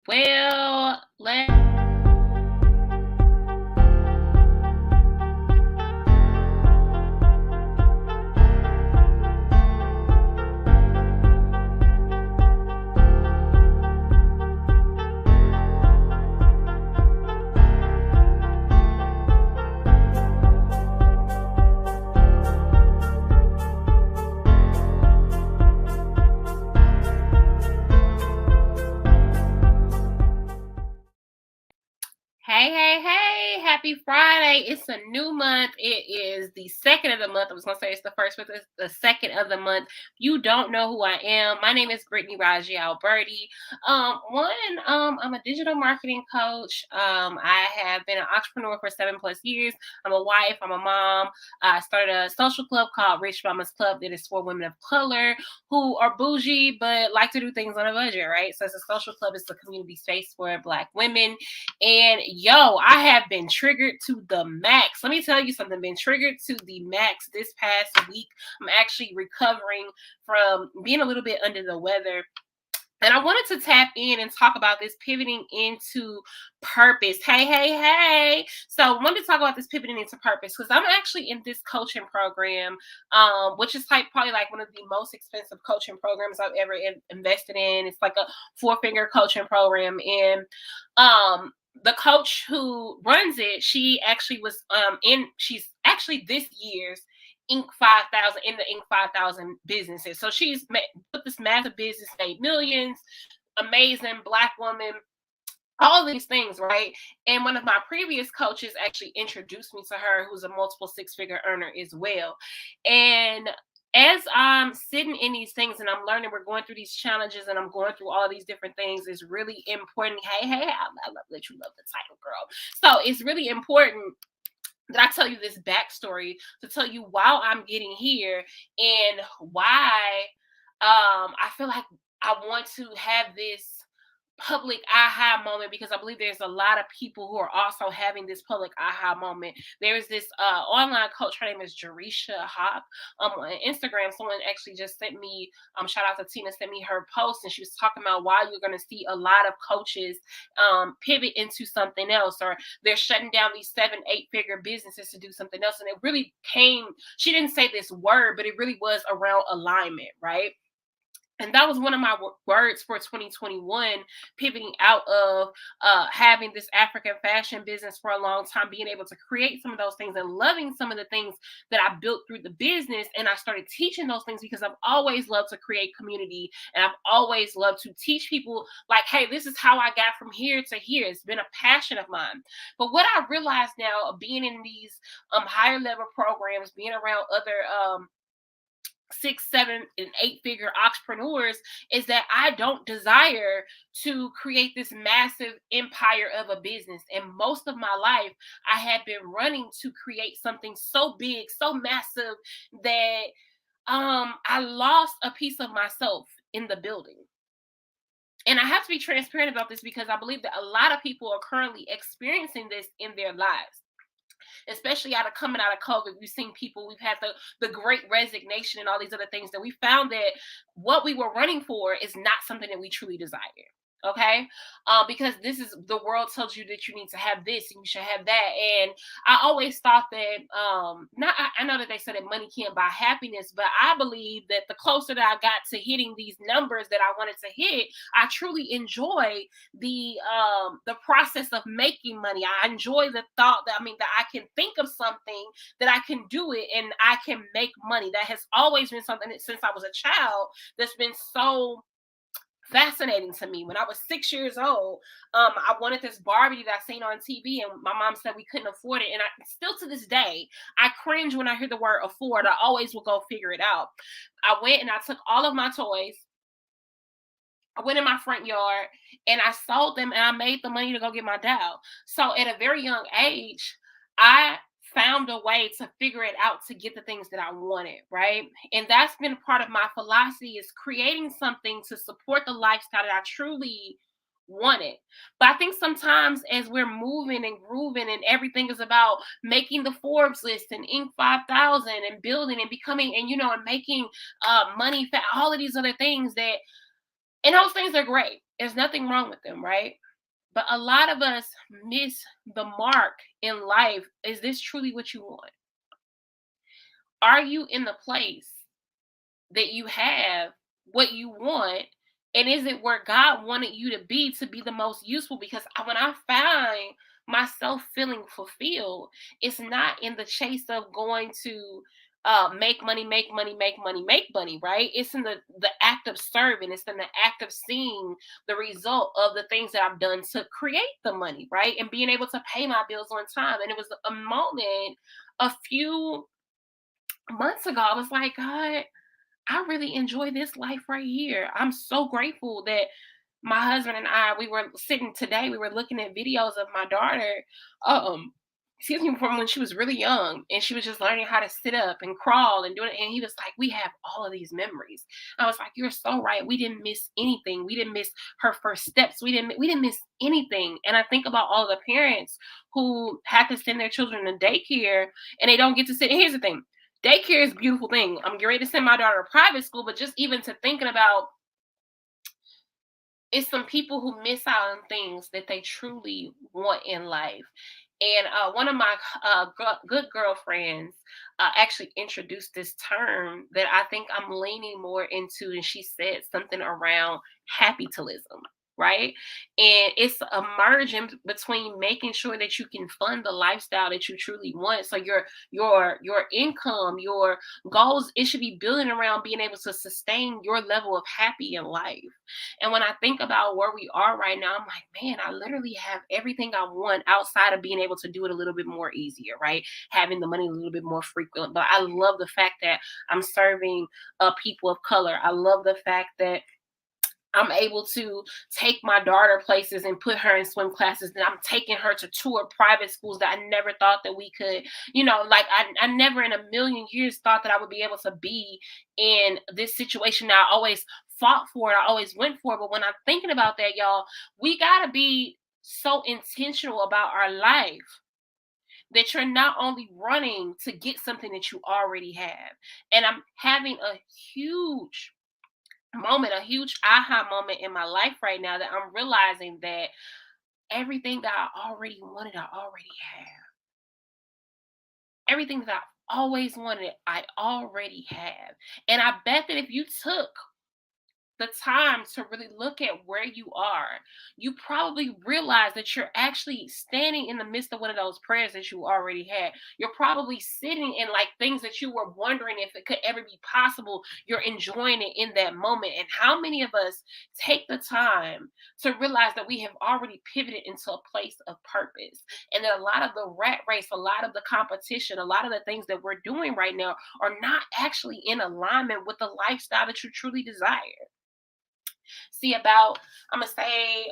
Well, let hey, happy Friday. It's a new month. It is the second of the month. I was going to say it's the first, but it's the second of the month. You don't know who I am. My name is Brittany Raji Alberty. I'm a digital marketing coach. I have been an entrepreneur for 7+ years. I'm a wife. I'm a mom. I started a social club called Rich Mama's Club that is for women of color who are bougie but like to do things on a budget, right? So it's a social club. It's a community space for Black women. And yo, I have been triggered to the max. Let me tell you something, been triggered to the max this past week. I'm actually recovering from being a little bit under the weather. And I wanted to tap in and talk about this pivoting into purpose. Hey. So I wanted to talk about this pivoting into purpose because I'm actually in this coaching program, which is probably like one of the most expensive coaching programs I've ever invested in. It's like a 4-figure coaching program. And the coach who runs it, she actually was she's actually this year's Inc. 5000 in the Inc. 5000 businesses. So she's put this massive business, made millions, amazing Black woman, all these things, right? And one of my previous coaches actually introduced me to her, who's a multiple 6-figure earner as well. And as I'm sitting in these things and I'm learning, we're going through these challenges and I'm going through all these different things, it's really important. Hey, I love that you love the title, girl. So it's really important that I tell you this backstory to tell you why I'm getting here and why I feel like I want to have this public aha moment, because I believe there's a lot of people who are also having this public aha moment. There's this online coach, her name is Jerisha Hawk. On Instagram, someone actually just sent me, shout out to Tina, sent me her post, and she was talking about why you're going to see a lot of coaches pivot into something else, or they're shutting down these 7-8-figure businesses to do something else. And it really came, she didn't say this word, but it really was around alignment, right? And that was one of my words for 2021, pivoting out of having this African fashion business for a long time, being able to create some of those things and loving some of the things that I built through the business. And I started teaching those things because I've always loved to create community. And I've always loved to teach people like, hey, this is how I got from here to here. It's been a passion of mine. But what I realized now, being in these higher level programs, being around other 6, 7, and 8-figure entrepreneurs, is that I don't desire to create this massive empire of a business. And most of my life, I had been running to create something so big, so massive that I lost a piece of myself in the building. And I have to be transparent about this because I believe that a lot of people are currently experiencing this in their lives, especially coming out of COVID. We've seen people, we've had the great resignation and all these other things, that we found that what we were running for is not something that we truly desire. Okay, because this is, the world tells you that you need to have this and you should have that. And I always thought that I know that they said that money can't buy happiness, but I believe that the closer that I got to hitting these numbers that I wanted to hit, I truly enjoy the process of making money. I enjoy the thought that I can think of something, that I can do it, and I can make money. That has always been something that, since I was a child, that's been so fascinating to me. When I was 6 years old, I wanted this Barbie that I seen on TV, and my mom said we couldn't afford it. And I still, to this day, I cringe when I hear the word afford. I always will go figure it out. I went and I took all of my toys. I went in my front yard and I sold them, and I made the money to go get my doll. So at a very young age, I found a way to figure it out to get the things that I wanted, right? And that's been part of my philosophy, is creating something to support the lifestyle that I truly wanted. But I think sometimes as we're moving and grooving and everything is about making the Forbes list and Inc. 5000 and building and becoming, and and making money, all of these other things, that and those things are great. There's nothing wrong with them, right? But a lot of us miss the mark in life. Is this truly what you want? Are you in the place that you have what you want? And is it where God wanted you to be the most useful? Because when I find myself feeling fulfilled, it's not in the chase of going to make money, make money, make money, make money, right? It's in the act of serving. It's in the act of seeing the result of the things that I've done to create the money, right? And being able to pay my bills on time. And it was a moment a few months ago. I was like, God, I really enjoy this life right here. I'm so grateful that my husband and I, we were sitting today, we were looking at videos of my daughter, um, excuse me, from when she was really young and she was just learning how to sit up and crawl and do it. And he was like, we have all of these memories. I was like, you're so right. We didn't miss anything. We didn't miss her first steps. We didn't miss anything. And I think about all the parents who have to send their children to daycare and they don't get to sit. And here's the thing. Daycare is a beautiful thing. I'm getting ready to send my daughter to private school, but just even to thinking about it's some people who miss out on things that they truly want in life. And one of my good girlfriends actually introduced this term that I think I'm leaning more into. And she said something around happitalism, right? And it's a merging between making sure that you can fund the lifestyle that you truly want. So your income, your goals, it should be building around being able to sustain your level of happy in life. And when I think about where we are right now, I'm like, man, I literally have everything I want outside of being able to do it a little bit more easier, right? Having the money a little bit more frequent. But I love the fact that I'm serving people of color. I love the fact that I'm able to take my daughter places and put her in swim classes. And I'm taking her to tour private schools that I never thought that we could, like I never in a million years thought that I would be able to be in this situation that I always fought for, I always went for. But when I'm thinking about that, y'all, we got to be so intentional about our life that you're not only running to get something that you already have. And I'm having a huge aha moment in my life right now that I'm realizing that everything that I already wanted, I already have. Everything that I always wanted, I already have. And I bet that if you took the time to really look at where you are, you probably realize that you're actually standing in the midst of one of those prayers that you already had. You're probably sitting in like things that you were wondering if it could ever be possible. You're enjoying it in that moment. And how many of us take the time to realize that we have already pivoted into a place of purpose? And that a lot of the rat race, a lot of the competition, a lot of the things that we're doing right now are not actually in alignment with the lifestyle that you truly desire. See, about I'm gonna say,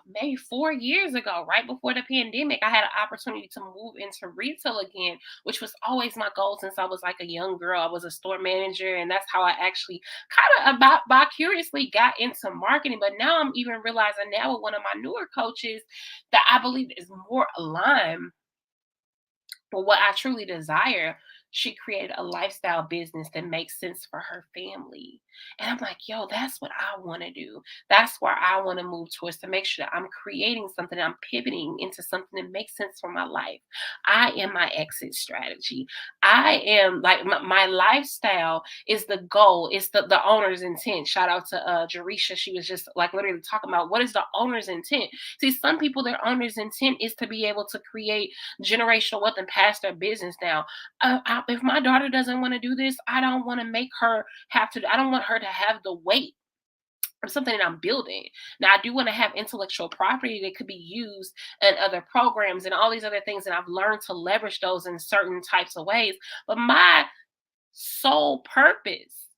maybe 4 years ago, right before the pandemic, I had an opportunity to move into retail again, which was always my goal since I was like a young girl. I was a store manager, and that's how I actually kind of about by curiously got into marketing. But now I'm even realizing now with one of my newer coaches that I believe is more aligned but what I truly desire, she created a lifestyle business that makes sense for her family. And I'm like, yo, that's what I want to do. That's where I want to move towards to make sure that I'm creating something, I'm pivoting into something that makes sense for my life. I am my exit strategy. I am like my lifestyle is the goal. It's the owner's intent. Shout out to Jerisha. She was just like literally talking about what is the owner's intent. See, some people, their owner's intent is to be able to create generational wealth and pass their business down. If my daughter doesn't want to do this, I don't want to make her have to. I don't want her to have the weight of something that I'm building. Now, I do want to have intellectual property that could be used in other programs and all these other things, and I've learned to leverage those in certain types of ways. But my sole purpose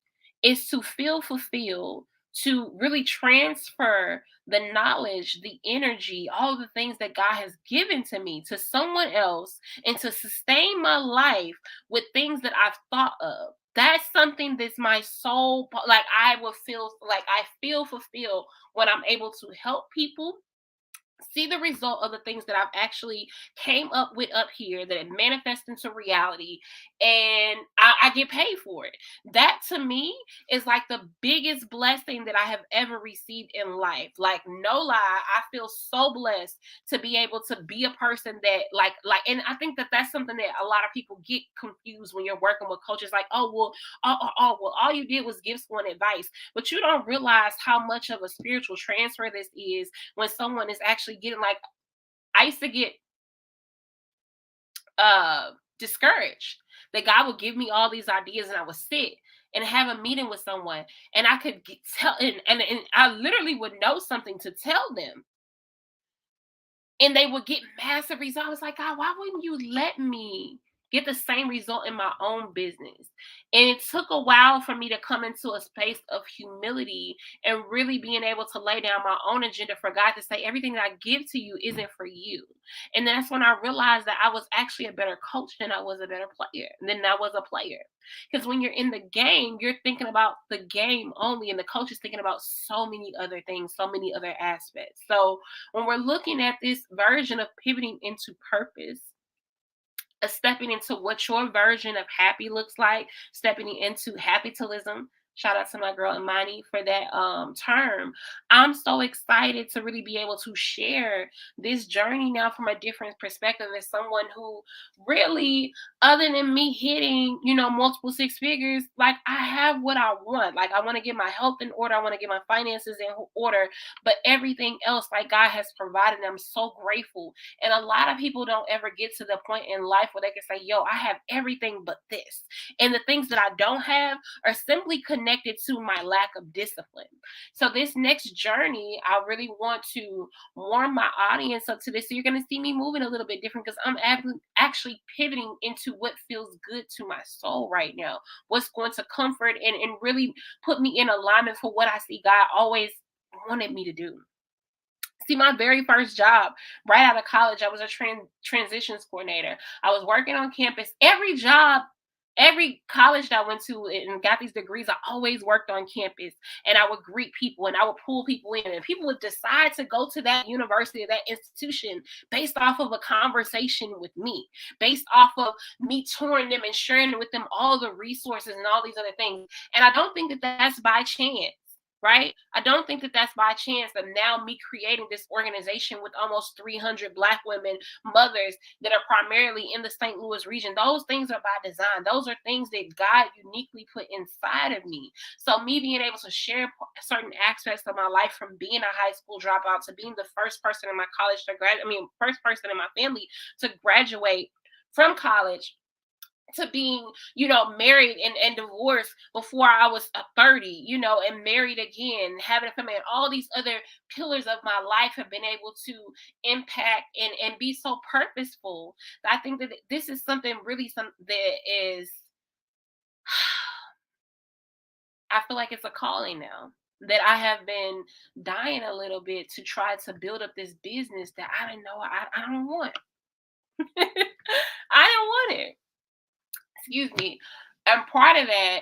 is to feel fulfilled, to really transfer the knowledge, the energy, all the things that God has given to me to someone else and to sustain my life with things that I've thought of. That's something that's my soul. Like I will feel like I feel fulfilled when I'm able to help people see the result of the things that I've actually came up with up here, that it manifests into reality, and I get paid for it. That to me is like the biggest blessing that I have ever received in life. Like, no lie, I feel so blessed to be able to be a person that and I think that that's something that a lot of people get confused when you're working with coaches. Like, well, all you did was give someone advice, but you don't realize how much of a spiritual transfer this is when someone is actually getting, like, I used to get discouraged that God would give me all these ideas and I would sit and have a meeting with someone and I could tell, and I literally would know something to tell them, and they would get massive results. I was like, God, why wouldn't you let me get the same result in my own business? And it took a while for me to come into a space of humility and really being able to lay down my own agenda for God to say, everything that I give to you isn't for you. And that's when I realized that I was actually a better coach than I was a better player, than I was a player. Because when you're in the game, you're thinking about the game only, and the coach is thinking about so many other things, so many other aspects. So when we're looking at this version of pivoting into purpose, stepping into what your version of happy looks like, stepping into happitalism. Shout out to my girl Imani for that term. I'm so excited to really be able to share this journey now from a different perspective as someone who really, other than me hitting, multiple six figures, like, I have what I want. Like, I want to get my health in order. I want to get my finances in order. But everything else, like, God has provided. I'm so grateful. And a lot of people don't ever get to the point in life where they can say, yo, I have everything but this. And the things that I don't have are simply connected to my lack of discipline. So this next journey, I really want to warm my audience up to this. So you're going to see me moving a little bit different because I'm actually pivoting into what feels good to my soul right now, what's going to comfort and really put me in alignment for what I see God always wanted me to do. See, my very first job right out of college, I was a transitions coordinator. I was working on campus. Every job, every college that I went to and got these degrees, I always worked on campus, and I would greet people and I would pull people in, and people would decide to go to that university or that institution based off of a conversation with me, based off of me touring them and sharing with them all the resources and all these other things. And I don't think that that's by chance, right? I don't think that that's by chance that now me creating this organization with almost 300 Black women, mothers that are primarily in the St. Louis region. Those things are by design. Those are things that God uniquely put inside of me. So me being able to share certain aspects of my life, from being a high school dropout to being the first person in my college to graduate, first person in my family to graduate from college, to being, married and divorced before I was 30, and married again, having a family, and all these other pillars of my life have been able to impact and be so purposeful. I think that this is something really that is, I feel like it's a calling now. That I have been dying a little bit to try to build up this business that I didn't know I don't want. I don't want it. Excuse me. And part of that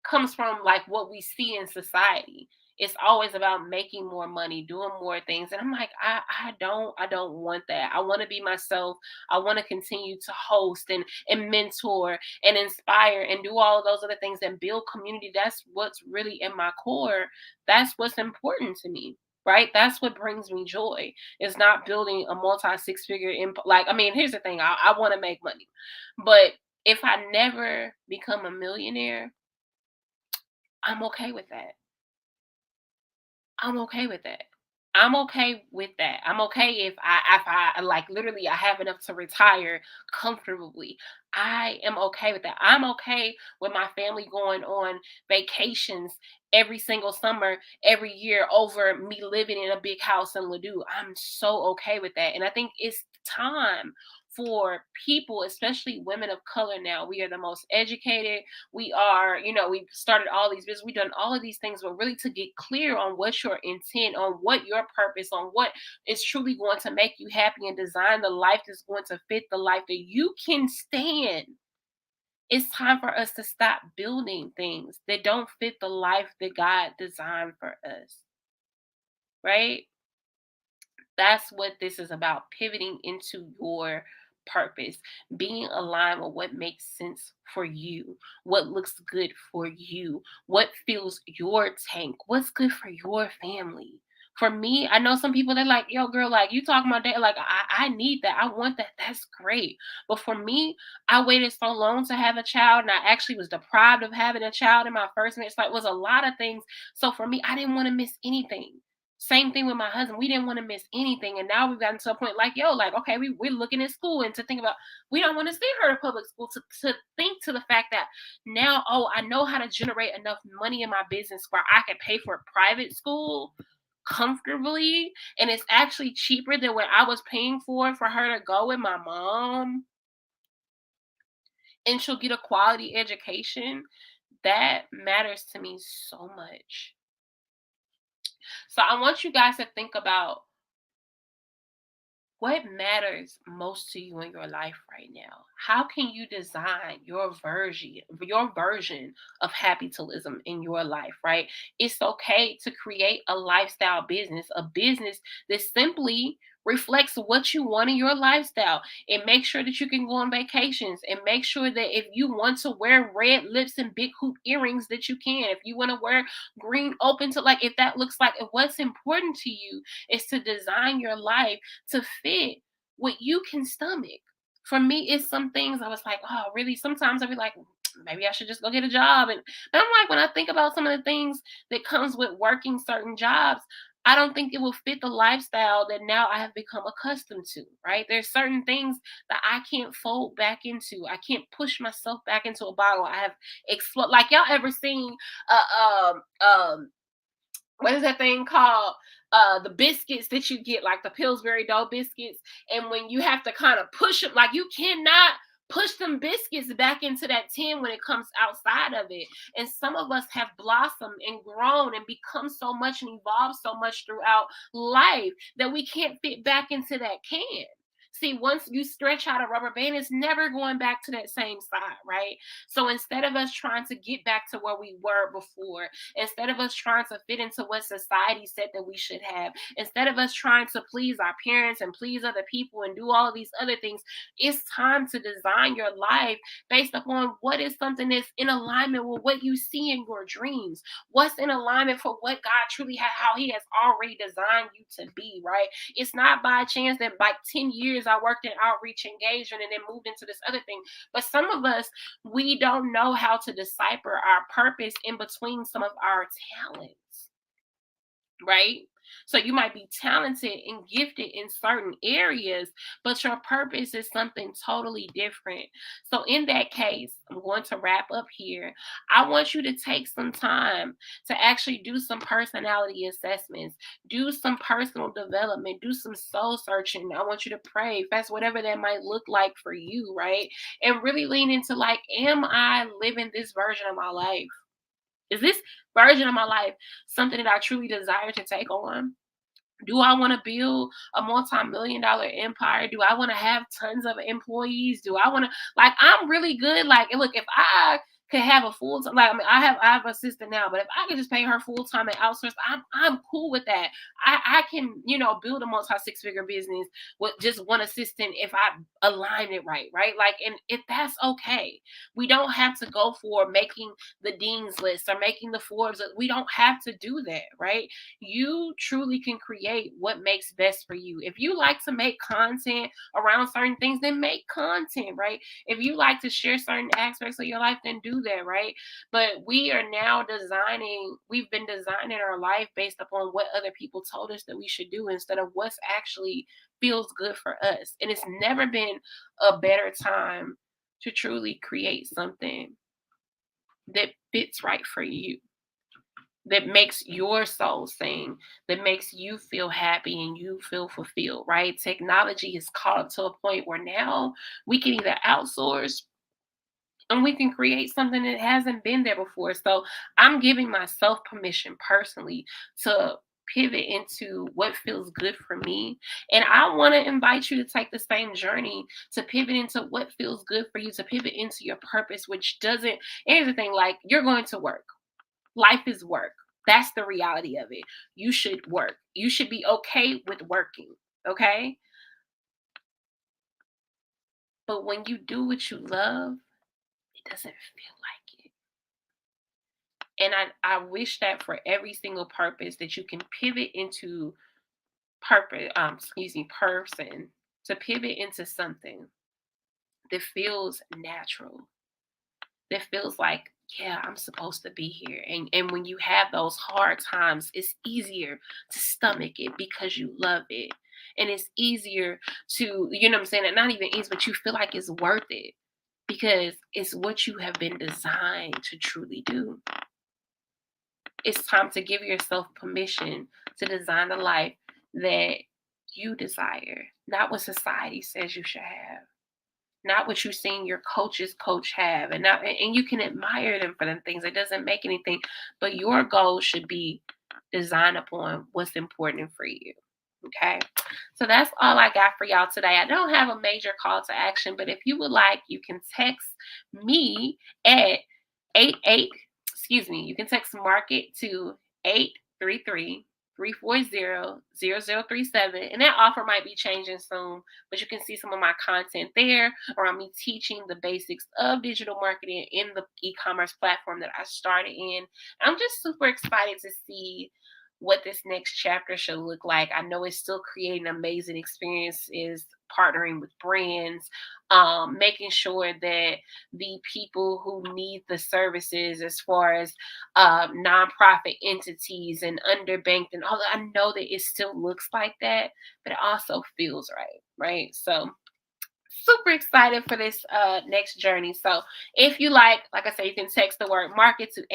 comes from, like, what we see in society. It's always about making more money, doing more things. And I'm like, I don't want that. I want to be myself. I want to continue to host and mentor and inspire and do all of those other things and build community. That's what's really in my core. That's what's important to me. Right? That's what brings me joy. It's not building a multi six figure here's the thing. I want to make money. But if I never become a millionaire, I'm okay with that. I'm okay with that. I'm okay with that. I'm okay if I like, literally, I have enough to retire comfortably. I am okay with that. I'm okay with my family going on vacations every single summer, every year, over me living in a big house in Ladue. I'm so okay with that. And I think it's time for people, especially women of color now. We are the most educated. We are, we've started all these business, we've done all of these things, but really to get clear on what's your intent, on what your purpose, on what is truly going to make you happy, and design the life that's going to fit the life that you can stand. It's time for us to stop building things that don't fit the life that God designed for us. Right? That's what this is about, pivoting into your purpose, being aligned with what makes sense for you, what looks good for you, what fills your tank, what's good for your family. For me, I know some people, they're like, yo, girl, like you talking about that, like I need that. I want that. That's great. But for me, I waited so long to have a child, and I actually was deprived of having a child in my first marriage. Like, it was a lot of things. So for me, I didn't want to miss anything. Same thing with my husband. We didn't want to miss anything. And now we've gotten to a point like, yo, like, okay, we're looking at school, and to think about, we don't want to send her to public school, to think to the fact that now, oh, I know how to generate enough money in my business where I can pay for private school comfortably. And it's actually cheaper than what I was paying for her to go with my mom. And she'll get a quality education. That matters to me so much. So I want you guys to think about what matters most to you in your life right now. How can you design your version of capitalism in your life, right? It's okay to create a lifestyle business, a business that simply reflects what you want in your lifestyle, and make sure that you can go on vacations, and make sure that if you want to wear red lips and big hoop earrings, that you can. If you want to wear green open to, like, if that looks like, if what's important to you is to design your life to fit what you can stomach. For me, it's some things I was like, oh, really? Sometimes I'd be like, maybe I should just go get a job. And but I'm like, when I think about some of the things that comes with working certain jobs, I don't think it will fit the lifestyle that now I have become accustomed to, right? There's certain things that I can't fold back into. I can't push myself back into a bottle. I have explode. Like, y'all ever seen what is that thing called? The biscuits that you get, like the Pillsbury dough biscuits, and when you have to kind of push them, like you cannot push them biscuits back into that tin when it comes outside of it. And some of us have blossomed and grown and become so much and evolved so much throughout life that we can't fit back into that can. See, once you stretch out a rubber band, it's never going back to that same side, right? So instead of us trying to get back to where we were before, instead of us trying to fit into what society said that we should have, instead of us trying to please our parents and please other people and do all of these other things, it's time to design your life based upon what is something that's in alignment with what you see in your dreams, what's in alignment for what God truly has, how He has already designed you to be, right? It's not by chance that like 10 years I worked in outreach engagement and then moved into this other thing. But some of us, we don't know how to decipher our purpose in between some of our talents, right? So you might be talented and gifted in certain areas, but your purpose is something totally different. So in that case, I'm going to wrap up here. I want you to take some time to actually do some personality assessments, do some personal development, do some soul searching. I want you to pray, fast, whatever that might look like for you, right? And really lean into, like, am I living this version of my life? Is this version of my life something that I truly desire to take on? Do I want to build a multi-million dollar empire? Do I want to have tons of employees? Do I want to, like, I'm really good. Like, look, if I could have a full time, like, I mean, I have an assistant now, but if I could just pay her full time and outsource, I'm cool with that. I can, build a multi six figure business with just one assistant if I align it right, right? Like, and if that's okay, we don't have to go for making the dean's list or making the Forbes. We don't have to do that, right? You truly can create what makes best for you. If you like to make content around certain things, then make content, right? If you like to share certain aspects of your life, then do that, right? But we've been designing our life based upon what other people told us that we should do instead of what's actually feels good for us. And it's never been a better time to truly create something that fits right for you, that makes your soul sing, that makes you feel happy and you feel fulfilled, right? Technology has caught to a point where now we can either outsource and we can create something that hasn't been there before. So I'm giving myself permission personally to pivot into what feels good for me. And I want to invite you to take the same journey to pivot into what feels good for you, to pivot into your purpose, which doesn't, here's the thing, like, you're going to work. Life is work. That's the reality of it. You should work. You should be okay with working. Okay? But when you do what you love, it doesn't feel like it. And I wish that for every single purpose that you can pivot into purpose, person, to pivot into something that feels natural, that feels like, yeah, I'm supposed to be here. And when you have those hard times, it's easier to stomach it because you love it. And it's easier to, you know what I'm saying? And not even easy, but you feel like it's worth it because it's what you have been designed to truly do. It's time to give yourself permission to design the life that you desire, not what society says you should have, not what you've seen your coach's coach have, and you can admire them for them things. It doesn't make anything, but your goal should be designed upon what's important for you. Okay. So that's all I got for y'all today. I don't have a major call to action, but if you would like, you can text me at 88, excuse me, you can text Market to 833-340-0037. And that offer might be changing soon, but you can see some of my content there around me teaching the basics of digital marketing in the e-commerce platform that I started in. I'm just super excited to see what this next chapter should look like. I know it's still creating amazing experiences, partnering with brands, making sure that the people who need the services, as far as nonprofit entities and underbanked and all that, I know that it still looks like that, but it also feels right, right? So super excited for this next journey. So if you like I said, you can text the word market to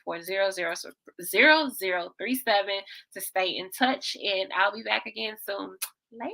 833-340-0037 to stay in touch. And I'll be back again soon. Later.